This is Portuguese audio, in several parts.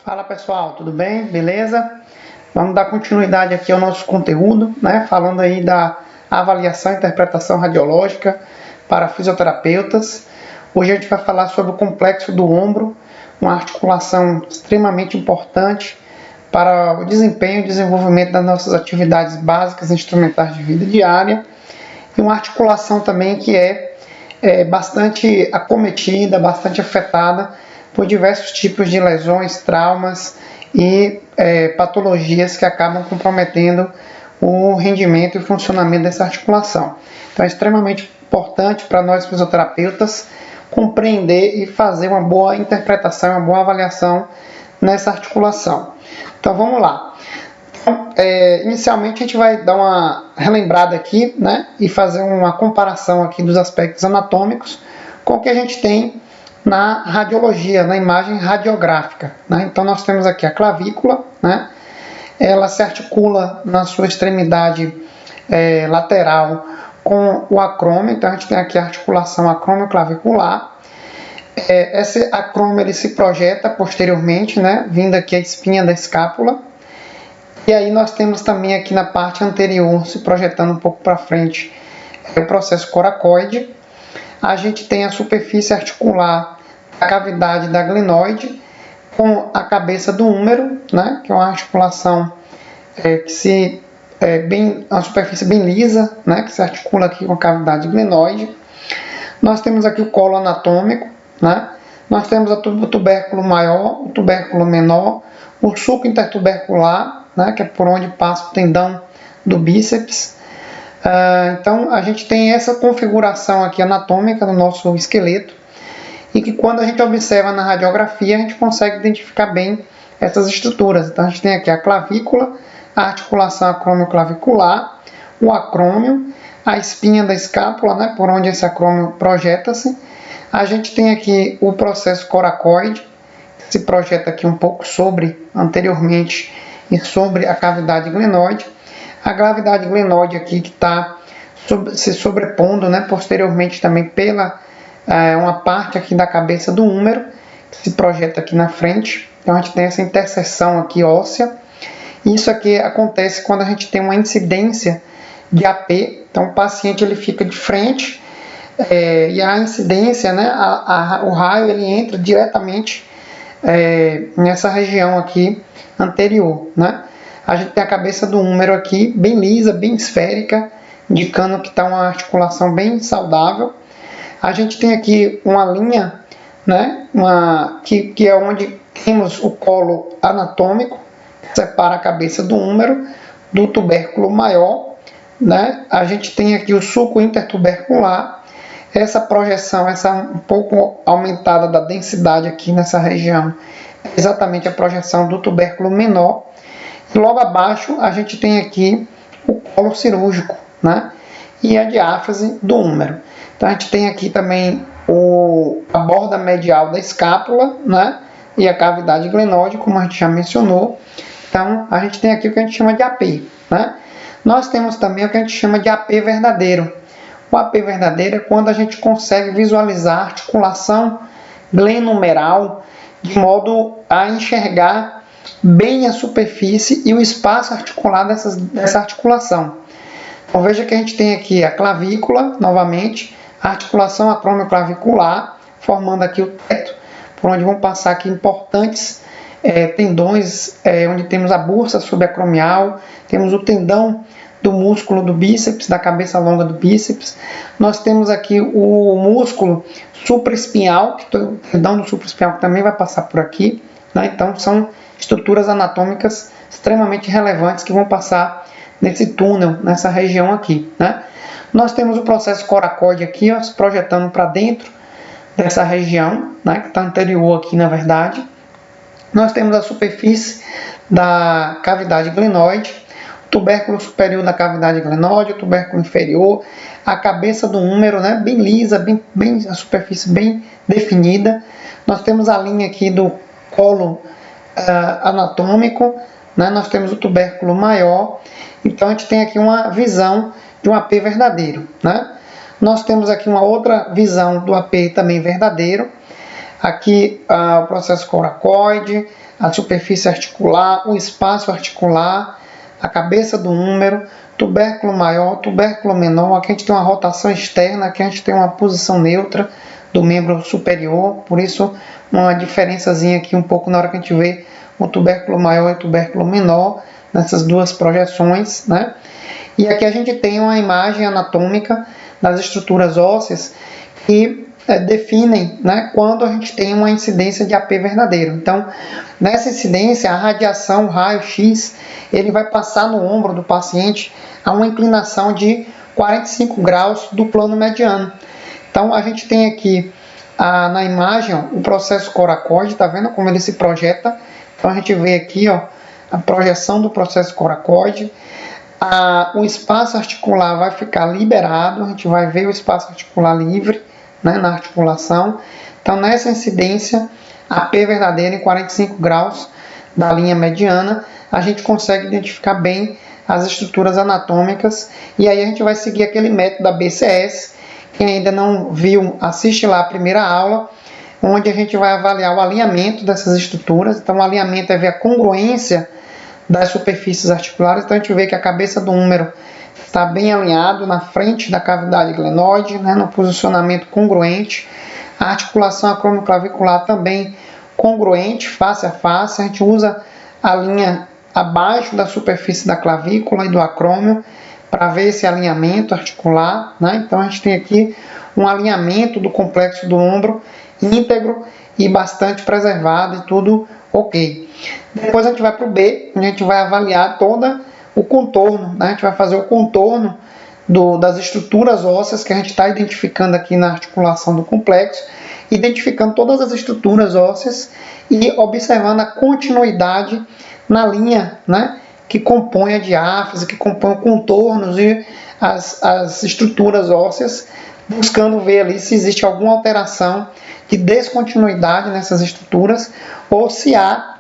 Fala pessoal, tudo bem? Beleza? Vamos dar continuidade aqui ao nosso conteúdo, né? Falando aí da avaliação e interpretação radiológica para fisioterapeutas. Hoje a gente vai falar sobre o complexo do ombro, uma articulação extremamente importante para o desempenho e desenvolvimento das nossas atividades básicas e instrumentais de vida diária, e uma articulação também que é bastante acometida, bastante afetada por diversos tipos de lesões, traumas e patologias que acabam comprometendo o rendimento e o funcionamento dessa articulação. Então é extremamente importante para nós fisioterapeutas compreender e fazer uma boa interpretação, uma boa avaliação nessa articulação. Então vamos lá. Inicialmente a gente vai dar uma relembrada aqui, né, e fazer uma comparação aqui dos aspectos anatômicos com o que a gente tem na radiologia, na imagem radiográfica, né? Então nós temos aqui a clavícula, né? Ela se articula na sua extremidade lateral com o acrômio. Então a gente tem aqui a articulação acrômio-clavicular. Esse acrômio ele se projeta posteriormente, né, vindo aqui a espinha da escápula. E aí nós temos também aqui na parte anterior, se projetando um pouco para frente, o processo coracoide. A gente tem a superfície articular da cavidade da glenoide com a cabeça do húmero, né, que é uma articulação uma superfície bem lisa, né, que se articula aqui com a cavidade glenoide. Nós temos aqui o colo anatômico, né? Nós temos o tubérculo maior, o tubérculo menor, o sulco intertubercular, né, que é por onde passa o tendão do bíceps. Então a gente tem essa configuração aqui anatômica do nosso esqueleto, e que quando a gente observa na radiografia a gente consegue identificar bem essas estruturas. Então a gente tem aqui a clavícula, a articulação acrômio-clavicular, o acrômio, a espinha da escápula, né, por onde esse acrômio projeta-se. A gente tem aqui o processo coracoide, que se projeta aqui um pouco anteriormente e sobre a cavidade glenoide. A cavidade glenoide aqui que está se sobrepondo, né, posteriormente também pela uma parte aqui da cabeça do húmero, que se projeta aqui na frente. Então a gente tem essa interseção aqui óssea. Isso aqui acontece quando a gente tem uma incidência de AP. Então o paciente ele fica de frente e a incidência, né, o raio ele entra diretamente nessa região aqui anterior, né? A gente tem a cabeça do húmero aqui bem lisa, bem esférica, indicando que está uma articulação bem saudável. A gente tem aqui uma linha, né, que é onde temos o colo anatômico, que separa a cabeça do húmero do tubérculo maior, né? A gente tem aqui o sulco intertubercular. Essa projeção, essa um pouco aumentada da densidade aqui nessa região, é exatamente a projeção do tubérculo menor. E logo abaixo a gente tem aqui o colo cirúrgico, né, e a diáfrase do húmero. Então a gente tem aqui também a borda medial da escápula, né, e a cavidade glenoide, como a gente já mencionou. Então a gente tem aqui o que a gente chama de AP, né? Nós temos também o que a gente chama de AP verdadeiro. O AP verdadeiro é quando a gente consegue visualizar a articulação glenumeral de modo a enxergar bem a superfície e o espaço articular dessa articulação. Então veja que a gente tem aqui a clavícula, novamente, a articulação acrômio-clavicular, formando aqui o teto, por onde vão passar aqui importantes tendões, onde temos a bursa subacromial, temos o tendão do músculo do bíceps, da cabeça longa do bíceps. Nós temos aqui o músculo supraespinhal, o tendão do supraespinhal que também vai passar por aqui, né? Então são estruturas anatômicas extremamente relevantes que vão passar nesse túnel, nessa região aqui, né? Nós temos o processo coracoide aqui, ó, se projetando para dentro dessa região, né, que está anterior aqui na verdade. Nós temos a superfície da cavidade glenoide, o tubérculo superior da cavidade glenoide, o tubérculo inferior, a cabeça do húmero, né, bem lisa, a superfície bem definida. Nós temos a linha aqui do colo anatômico, né? Nós temos o tubérculo maior. Então a gente tem aqui uma visão de um AP verdadeiro, né? Nós temos aqui uma outra visão do AP também verdadeiro. Aqui o processo coracoide, a superfície articular, o espaço articular, a cabeça do húmero, tubérculo maior, tubérculo menor. Aqui a gente tem uma rotação externa, aqui a gente tem uma posição neutra do membro superior, por isso uma diferençazinha aqui um pouco na hora que a gente vê o tubérculo maior e o tubérculo menor, nessas duas projeções, né? E aqui a gente tem uma imagem anatômica das estruturas ósseas que definem, né, quando a gente tem uma incidência de AP verdadeiro. Então, nessa incidência, a radiação, o raio-x, ele vai passar no ombro do paciente a uma inclinação de 45 graus do plano mediano. Então, a gente tem aqui na imagem o processo coracoide, tá vendo como ele se projeta? Então, a gente vê aqui a projeção do processo coracoide. O espaço articular vai ficar liberado, a gente vai ver o espaço articular livre, né, na articulação. Então, nessa incidência, AP verdadeira em 45 graus da linha mediana, a gente consegue identificar bem as estruturas anatômicas. E aí a gente vai seguir aquele método da BCS. Quem ainda não viu, assiste lá a primeira aula, onde a gente vai avaliar o alinhamento dessas estruturas. Então, o alinhamento é ver a congruência das superfícies articulares. Então, a gente vê que a cabeça do húmero está bem alinhado na frente da cavidade glenoide, né, no posicionamento congruente. A articulação acromioclavicular também congruente, face a face. A gente usa a linha abaixo da superfície da clavícula e do acrômio para ver esse alinhamento articular, né? Então, a gente tem aqui um alinhamento do complexo do ombro íntegro e bastante preservado e tudo ok. Depois a gente vai para o B, onde a gente vai avaliar todo o contorno, né? A gente vai fazer o contorno das estruturas ósseas que a gente está identificando aqui na articulação do complexo, identificando todas as estruturas ósseas e observando a continuidade na linha, né, que compõe a diáfise, que compõe os contornos e as estruturas ósseas, buscando ver ali se existe alguma alteração de descontinuidade nessas estruturas ou se há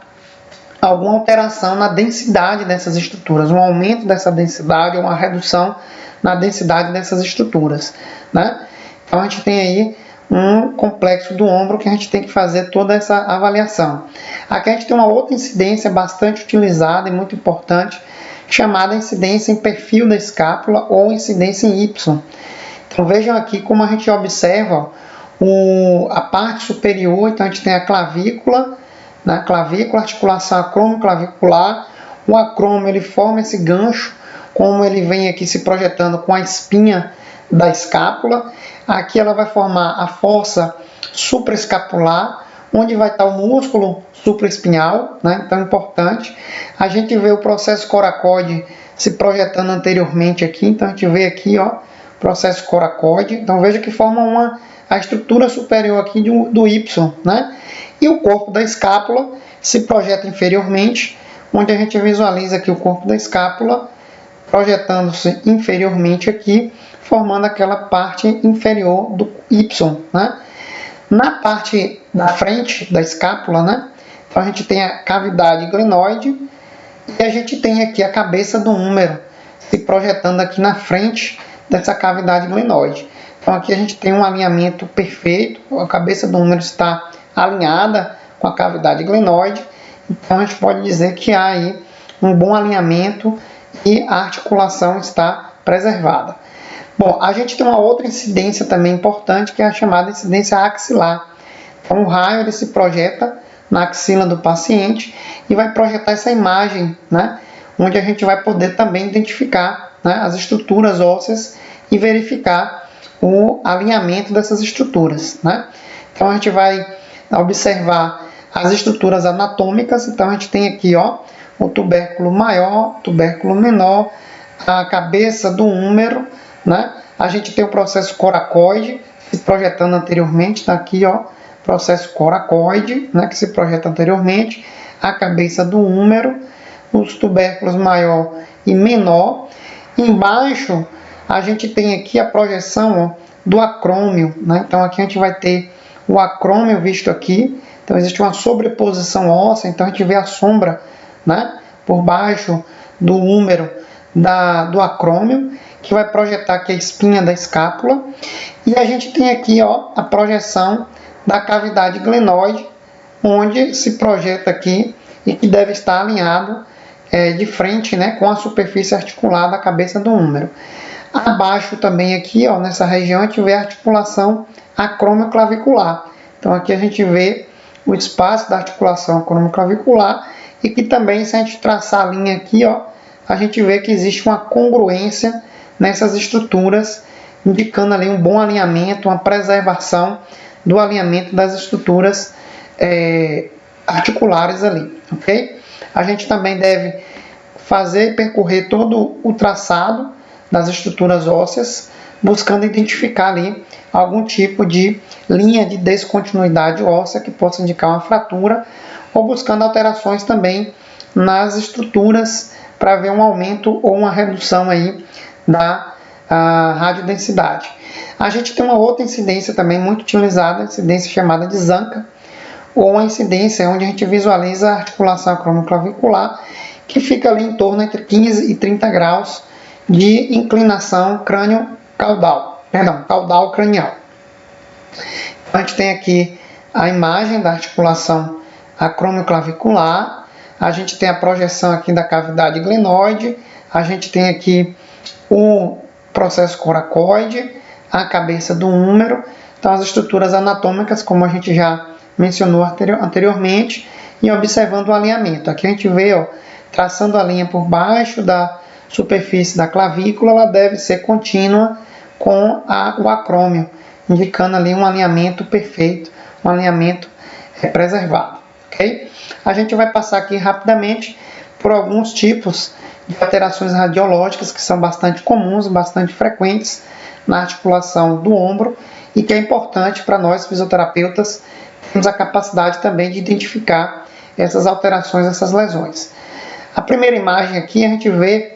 alguma alteração na densidade dessas estruturas, um aumento dessa densidade ou uma redução na densidade dessas estruturas, né? Então, a gente tem aí um complexo do ombro que a gente tem que fazer toda essa avaliação. Aqui a gente tem uma outra incidência bastante utilizada e muito importante, chamada incidência em perfil da escápula ou incidência em Y. Então, vejam aqui como a gente observa a parte superior. Então, a gente tem a clavícula, na clavícula, articulação acromioclavicular. O acrômio ele forma esse gancho, como ele vem aqui se projetando com a espinha da escápula. Aqui ela vai formar a fossa supraescapular, onde vai estar o músculo supraespinhal, né? Então é importante. A gente vê o processo coracoide se projetando anteriormente aqui. Então a gente vê aqui, processo coracoide. Então veja que forma a estrutura superior aqui do Y, né? E o corpo da escápula se projeta inferiormente, onde a gente visualiza aqui o corpo da escápula projetando-se inferiormente aqui, formando aquela parte inferior do Y, né? Na parte da frente da escápula, né? Então a gente tem a cavidade glenoide e a gente tem aqui a cabeça do húmero se projetando aqui na frente dessa cavidade glenoide. Então aqui a gente tem um alinhamento perfeito, a cabeça do húmero está alinhada com a cavidade glenoide, então a gente pode dizer que há aí um bom alinhamento e a articulação está preservada. Bom, a gente tem uma outra incidência também importante, que é a chamada incidência axilar. Então, o raio ele se projeta na axila do paciente e vai projetar essa imagem, né, onde a gente vai poder também identificar, né, as estruturas ósseas e verificar o alinhamento dessas estruturas, né? Então, a gente vai observar as estruturas anatômicas. Então, a gente tem aqui, o tubérculo maior, tubérculo menor, a cabeça do húmero, né? A gente tem o processo coracoide se projetando anteriormente, está aqui, processo coracoide, né, que se projeta anteriormente, a cabeça do húmero, os tubérculos maior e menor. Embaixo a gente tem aqui a projeção do acrômio, né? Então aqui a gente vai ter o acrômio visto aqui. Então existe uma sobreposição óssea, então a gente vê a sombra, né, por baixo do húmero do acrômio, que vai projetar aqui a espinha da escápula. E a gente tem aqui a projeção da cavidade glenoide, onde se projeta aqui e que deve estar alinhado de frente, né, com a superfície articular da cabeça do húmero. Abaixo também aqui, ó, nessa região, a gente vê a articulação acromioclavicular. Então aqui a gente vê o espaço da articulação acromioclavicular e que também, se a gente traçar a linha aqui, ó, a gente vê que existe uma congruência nessas estruturas, indicando ali um bom alinhamento, uma preservação do alinhamento das estruturas articulares ali, ok? A gente também deve fazer e percorrer todo o traçado das estruturas ósseas, buscando identificar ali algum tipo de linha de descontinuidade óssea que possa indicar uma fratura, ou buscando alterações também nas estruturas para ver um aumento ou uma redução aí da radiodensidade. A gente tem uma outra incidência também muito utilizada, incidência chamada de Zanca, ou uma incidência onde a gente visualiza a articulação acromioclavicular, que fica ali em torno entre 15 e 30 graus de inclinação crânio-caudal, caudal cranial. A gente tem aqui a imagem da articulação acromioclavicular, a gente tem a projeção aqui da cavidade glenoide, a gente tem aqui o processo coracoide, a cabeça do húmero, então as estruturas anatômicas, como a gente já mencionou anteriormente, e observando o alinhamento. Aqui a gente vê, ó, traçando a linha por baixo da superfície da clavícula, ela deve ser contínua com o acrômio, indicando ali um alinhamento perfeito, um alinhamento preservado. Okay? A gente vai passar aqui rapidamente por alguns tipos de alterações radiológicas que são bastante comuns, bastante frequentes na articulação do ombro e que é importante para nós fisioterapeutas termos a capacidade também de identificar essas alterações, essas lesões. A primeira imagem aqui a gente vê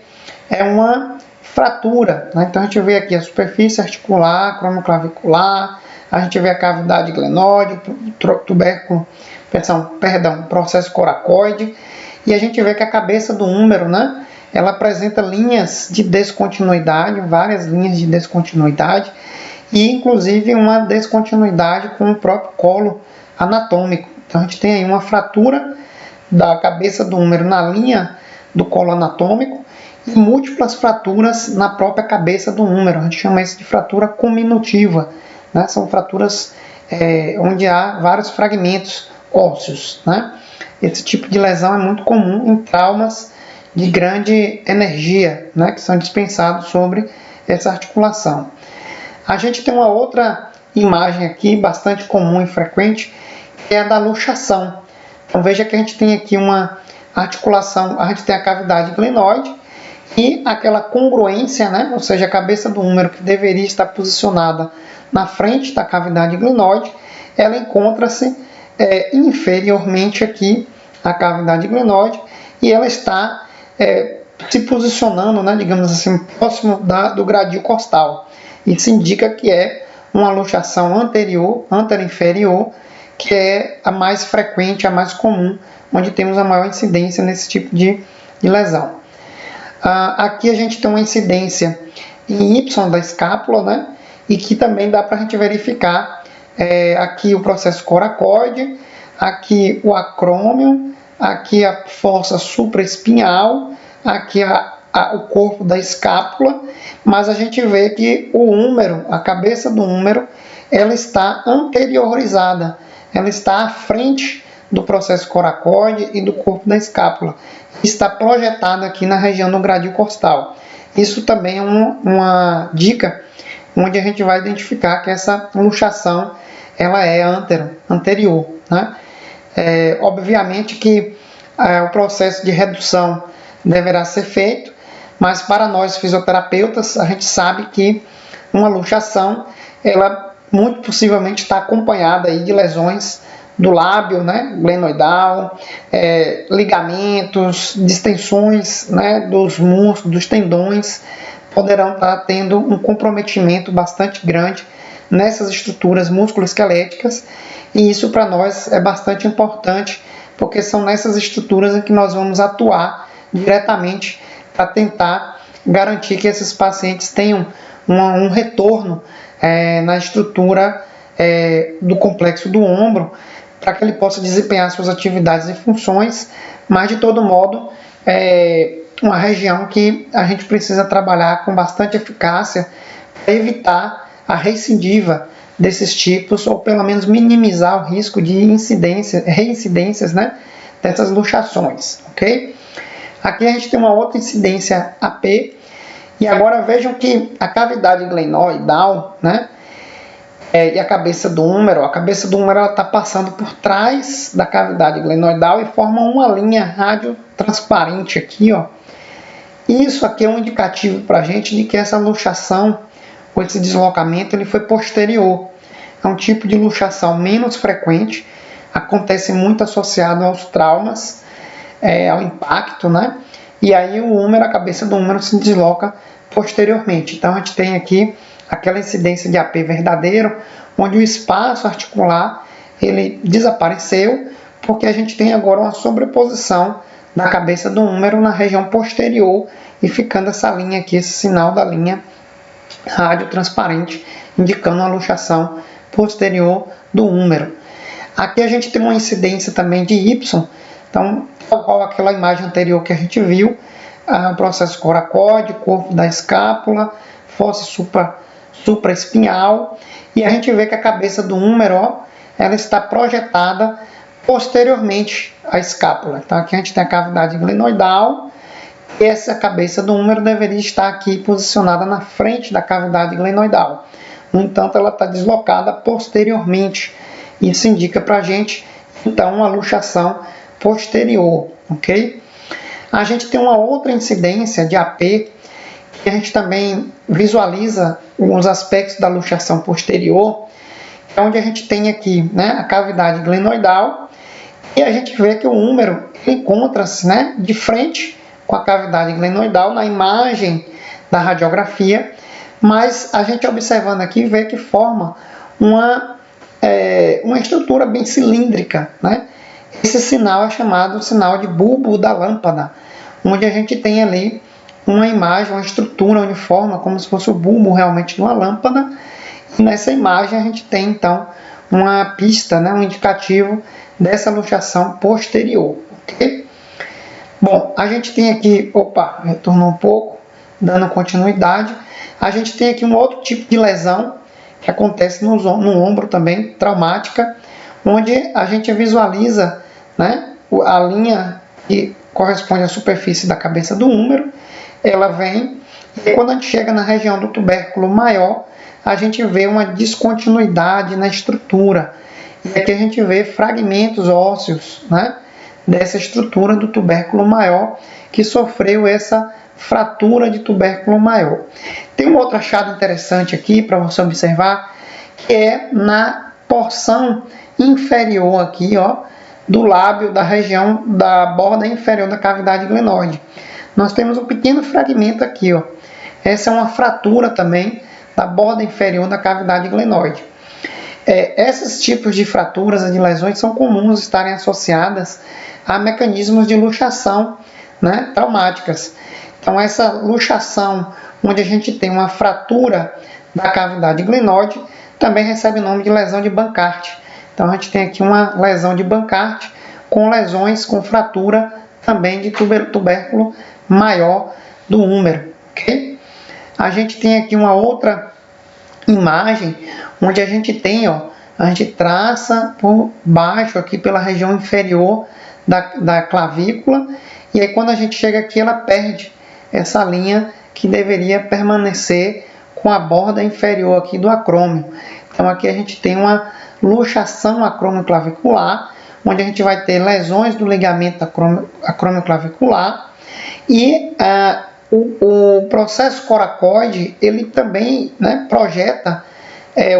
uma fratura, né? Então a gente vê aqui a superfície articular, acromioclavicular, a gente vê a cavidade glenoide, processo coracoide, e a gente vê que a cabeça do húmero, né, ela apresenta linhas de descontinuidade, várias linhas de descontinuidade, e inclusive uma descontinuidade com o próprio colo anatômico. Então a gente tem aí uma fratura da cabeça do húmero na linha do colo anatômico e múltiplas fraturas na própria cabeça do húmero. A gente chama isso de fratura cominutiva, né? São fraturas onde há vários fragmentos ósseos, né? Esse tipo de lesão é muito comum em traumas de grande energia, né, que são dispensados sobre essa articulação. A gente tem uma outra imagem aqui, bastante comum e frequente, que é a da luxação. Então veja que a gente tem aqui uma articulação, a gente tem a cavidade glenoide e aquela congruência, né, ou seja, a cabeça do húmero que deveria estar posicionada na frente da cavidade glenoide, ela encontra-se inferiormente aqui à cavidade glenoide e ela está se posicionando, né, digamos assim, próximo do gradil costal. Isso indica que é uma luxação anterior-inferior, que é a mais frequente, a mais comum, onde temos a maior incidência nesse tipo de lesão. Aqui a gente tem uma incidência em Y da escápula, né, e que também dá para a gente verificar aqui o processo coracoide, aqui o acrômio, aqui a fossa supraespinhal, aqui o corpo da escápula, mas a gente vê que o húmero, a cabeça do húmero, ela está anteriorizada, ela está à frente do processo coracoide e do corpo da escápula, está projetada aqui na região do gradil costal. Isso também é uma dica onde a gente vai identificar que essa luxação ela é anterior, né? Obviamente que o processo de redução deverá ser feito, mas para nós fisioterapeutas a gente sabe que uma luxação ela muito possivelmente está acompanhada aí de lesões do lábio, né, glenoidal, ligamentos, distensões, né, dos músculos, dos tendões, poderão estar tendo um comprometimento bastante grande nessas estruturas musculoesqueléticas, e isso para nós é bastante importante, porque são nessas estruturas em que nós vamos atuar diretamente para tentar garantir que esses pacientes tenham um retorno na estrutura do complexo do ombro, para que ele possa desempenhar suas atividades e funções, mas de todo modo é uma região que a gente precisa trabalhar com bastante eficácia para evitar a recidiva desses tipos, ou pelo menos minimizar o risco de reincidências, né, dessas luxações, ok? Aqui a gente tem uma outra incidência AP, e agora vejam que a cavidade glenoidal, né, e a cabeça do húmero está passando por trás da cavidade glenoidal e forma uma linha radiotransparente aqui, ó. Isso aqui é um indicativo para a gente de que essa luxação, ou esse deslocamento, ele foi posterior. É um tipo de luxação menos frequente, acontece muito associado aos traumas, ao impacto, né? E aí o húmero, a cabeça do húmero se desloca posteriormente. Então a gente tem aqui aquela incidência de AP verdadeiro, onde o espaço articular ele desapareceu, porque a gente tem agora uma sobreposição da cabeça do húmero na região posterior, e ficando essa linha aqui, esse sinal da linha radiotransparente, indicando uma luxação posterior do húmero. Aqui a gente tem uma incidência também de Y, então, tal qual aquela imagem anterior que a gente viu, o processo coracoide, corpo da escápula, fossa supraespinhal, e a gente vê que a cabeça do húmero, ó, ela está projetada posteriormente à escápula. Então aqui a gente tem a cavidade glenoidal, e essa cabeça do húmero deveria estar aqui posicionada na frente da cavidade glenoidal. No entanto, ela está deslocada posteriormente. Isso indica para a gente, então, uma luxação posterior, ok? A gente tem uma outra incidência de AP, que a gente também visualiza os aspectos da luxação posterior, onde a gente tem aqui, né, a cavidade glenoidal, e a gente vê que o húmero encontra-se, né, de frente com a cavidade glenoidal na imagem da radiografia, mas a gente observando aqui vê que forma uma estrutura bem cilíndrica, né? Esse sinal é chamado sinal de bulbo da lâmpada, onde a gente tem ali uma imagem, uma estrutura uniforme, como se fosse o bulbo realmente de uma lâmpada, e nessa imagem a gente tem então uma pista, né, um indicativo dessa luxação posterior, ok? Bom, a gente tem aqui, retornou um pouco, dando continuidade, a gente tem aqui um outro tipo de lesão que acontece no ombro também, traumática, onde a gente visualiza, né, a linha que corresponde à superfície da cabeça do húmero, ela vem, e quando a gente chega na região do tubérculo maior, a gente vê uma descontinuidade na estrutura, e aqui a gente vê fragmentos ósseos, né, dessa estrutura do tubérculo maior, que sofreu essa fratura de tubérculo maior. Tem um outro achado interessante aqui para você observar, que é na porção inferior aqui, ó, do lábio da região da borda inferior da cavidade glenoide. Nós temos um pequeno fragmento aqui, ó. Essa é uma fratura também da borda inferior da cavidade glenoide. Esses tipos de fraturas e de lesões são comuns estarem associadas a mecanismos de luxação, né, traumáticas. Então essa luxação, onde a gente tem uma fratura da cavidade glenoide, também recebe o nome de lesão de Bankart. Então a gente tem aqui uma lesão de Bankart com lesões com fratura também de tubérculo maior do húmero, ok? A gente tem aqui uma outra imagem onde a gente tem, ó, a gente traça por baixo aqui pela região inferior da clavícula, e aí quando a gente chega aqui ela perde essa linha que deveria permanecer com a borda inferior aqui do acrômio. Então aqui a gente tem uma luxação acromioclavicular, onde a gente vai ter lesões do ligamento acromioclavicular, e o processo coracoide, ele também, né, projeta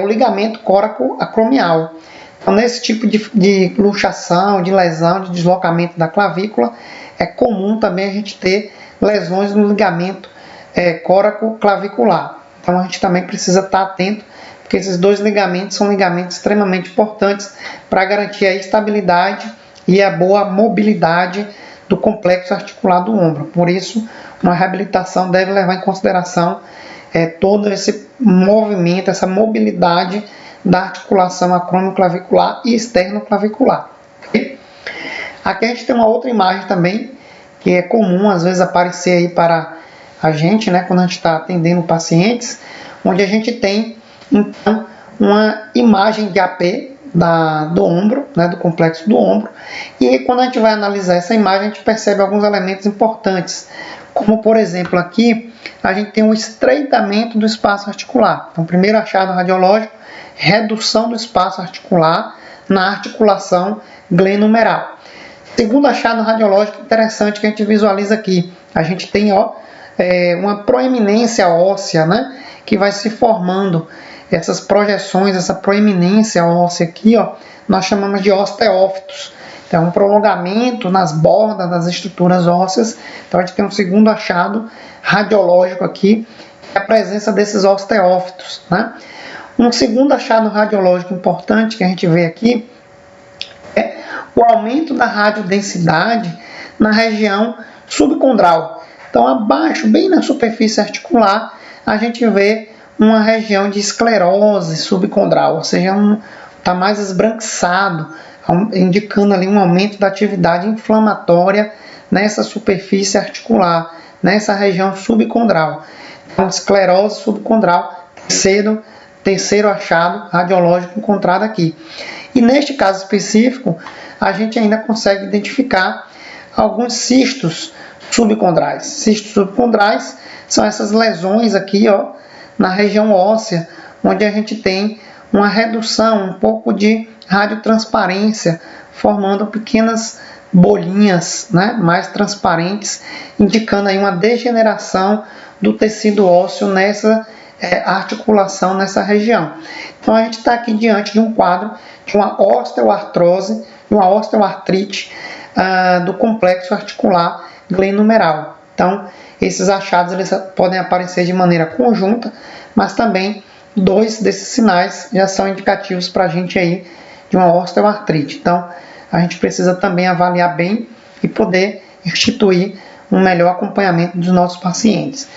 o ligamento coracoacromial. Então, nesse tipo de luxação, de lesão, de deslocamento da clavícula, é comum também a gente ter lesões no ligamento coracoclavicular. Então, a gente também precisa estar atento, porque esses dois ligamentos são ligamentos extremamente importantes para garantir a estabilidade e a boa mobilidade do complexo articular do ombro. Por isso, uma reabilitação deve levar em consideração todo esse movimento, essa mobilidade da articulação acromioclavicular e externoclavicular. Okay? Aqui a gente tem uma outra imagem também, que é comum às vezes aparecer aí para a gente, né, quando a gente está atendendo pacientes, onde a gente tem então uma imagem de AP do ombro, né, do complexo do ombro, e aí, quando a gente vai analisar essa imagem, a gente percebe alguns elementos importantes, como por exemplo aqui, a gente tem um estreitamento do espaço articular. Então, primeiro achado radiológico, redução do espaço articular na articulação glenohumeral. Segundo achado radiológico interessante que a gente visualiza aqui, a gente tem uma proeminência óssea, né, que vai se formando. Essas projeções, essa proeminência óssea aqui, nós chamamos de osteófitos. Então, um prolongamento nas bordas das estruturas ósseas. Então, a gente tem um segundo achado radiológico aqui, que é a presença desses osteófitos, né? Um segundo achado radiológico importante que a gente vê aqui é o aumento da radiodensidade na região subcondral. Então, abaixo, bem na superfície articular, a gente vê uma região de esclerose subcondral, ou seja, está mais esbranquiçado, indicando ali um aumento da atividade inflamatória nessa superfície articular, nessa região subcondral. Então, esclerose subcondral, terceiro achado radiológico encontrado aqui. E neste caso específico, a gente ainda consegue identificar alguns cistos subcondrais. Cistos subcondrais são essas lesões aqui, na região óssea, onde a gente tem uma redução, um pouco de radiotransparência, formando pequenas bolinhas, né, mais transparentes, indicando aí uma degeneração do tecido ósseo nessa articulação, nessa região. Então a gente está aqui diante de um quadro de uma osteoartrose, de uma osteoartrite do complexo articular glenohumeral. Então, esses achados eles podem aparecer de maneira conjunta, mas também dois desses sinais já são indicativos para a gente aí de uma osteoartrite. Então, a gente precisa também avaliar bem e poder instituir um melhor acompanhamento dos nossos pacientes.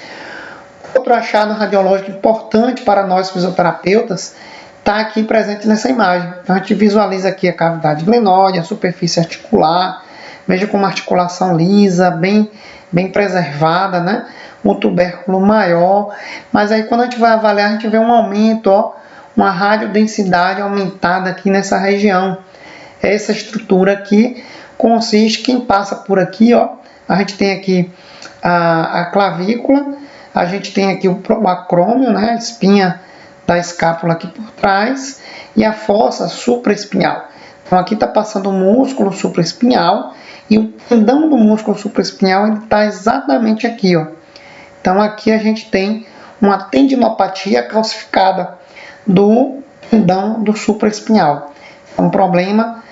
Outro achado radiológico importante para nós fisioterapeutas está aqui presente nessa imagem. Então, a gente visualiza aqui a cavidade glenoide, a superfície articular, veja como a articulação lisa, bem preservada, né? Um tubérculo maior, mas aí quando a gente vai avaliar, a gente vê um aumento, uma radiodensidade aumentada aqui nessa região. Essa estrutura aqui consiste, quem passa por aqui, a gente tem aqui a clavícula, a gente tem aqui o acrômio, né? A espinha da escápula aqui por trás, e a fossa supraespinhal. Então aqui está passando o músculo supraespinhal, e o tendão do músculo supraespinhal está exatamente aqui. Então aqui a gente tem uma tendinopatia calcificada do tendão do supraespinhal. É um problema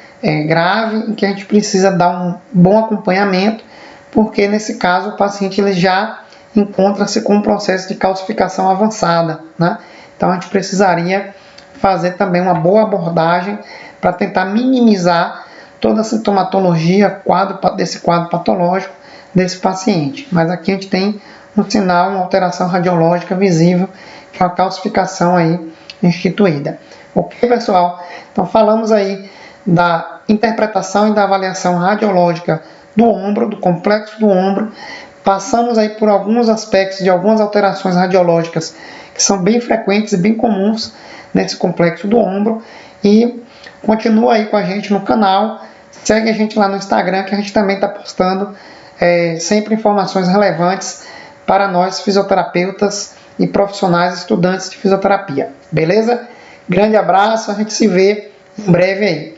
grave em que a gente precisa dar um bom acompanhamento, porque nesse caso o paciente ele já encontra-se com um processo de calcificação avançada, né? Então a gente precisaria fazer também uma boa abordagem para tentar minimizar toda a sintomatologia desse quadro patológico desse paciente. Mas aqui a gente tem um sinal, uma alteração radiológica visível, que é uma calcificação aí instituída. Ok, pessoal? Então falamos aí da interpretação e da avaliação radiológica do ombro, do complexo do ombro. Passamos aí por alguns aspectos de algumas alterações radiológicas que são bem frequentes e bem comuns nesse complexo do ombro. E continua aí com a gente no canal, segue a gente lá no Instagram, que a gente também está postando sempre informações relevantes para nós fisioterapeutas e profissionais estudantes de fisioterapia. Beleza? Grande abraço, a gente se vê em breve aí.